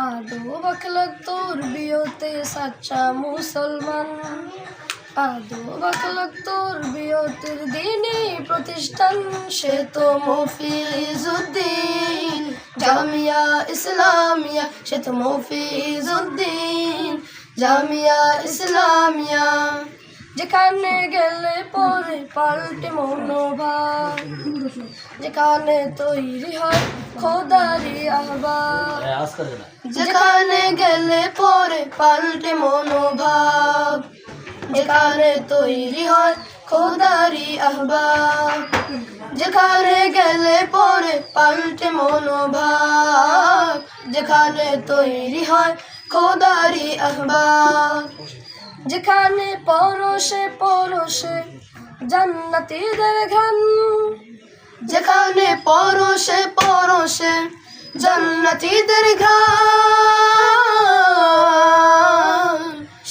আদো বাকলাক তোর বিয়তে সাচ্চা মুসলমান, আদো বাকলাক তোর বিয়তের দিনই প্রতিষ্ঠান, সে তো মফিজউদ্দিন জামিয়া ইসলামিয়া, সে তো মফিজউদ্দিন জামিয়া ইসলামিয়া। যেখানে গেলে পরে পাল্টে মনোভাব, যেখানে তৈরি হয় খোদারি আহ্বাব, যেখানে গেলে পরে পাল্টে মনোভাব, যেখানে তৈরি হয় খোদারি আহ্বাব, যেখানে গেলে পরে পাল্টে মনোভাব, যেখানে তৈরি হয় খোদারি আহ্বাব। যেখানে পরশে পরশে জান্নাতীদের ঘ্রাণ, যেখানে পরশে পরশে জান্নাতীদের ঘ্রাণ,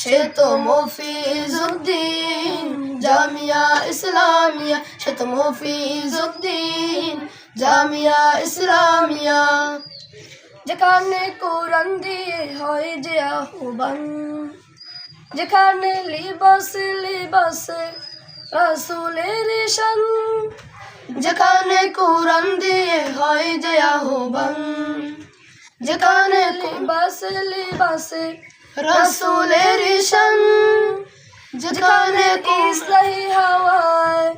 সে তো মফিজউদ্দিন জামিয়া ইসলামিয়া, সে তো মফিজউদ্দিন জামিয়া ইসলামিয়া। যেখানে কোরআন দিয়ে হয় যে আহ্বান, যেখানে লিবাসে লিবাসে রাসূলের শান, যেখানে কোরআন দিয়ে হয় যে আহ্বান, যেখানে লিবাসে লিবাসে রাসূলের শান, যেখানে ইসলাহি হাওয়ায়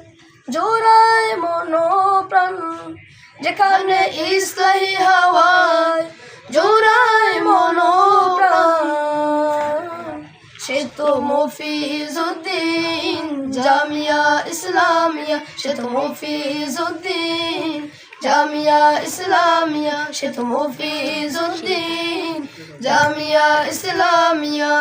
জোড়ায় মনোপ্রাণ, যেখানে ইসলাহি হাওয়ায় জোড়ায় মনোপ্রাণ, সে তো মফিজউদ্দিন জামিয়া ইসলামিয়া, সে তো মফিজউদ্দিন জামিয়া ইসলামিয়া, সে তো মফিজউদ্দিন জামিয়া ইসলামিয়া।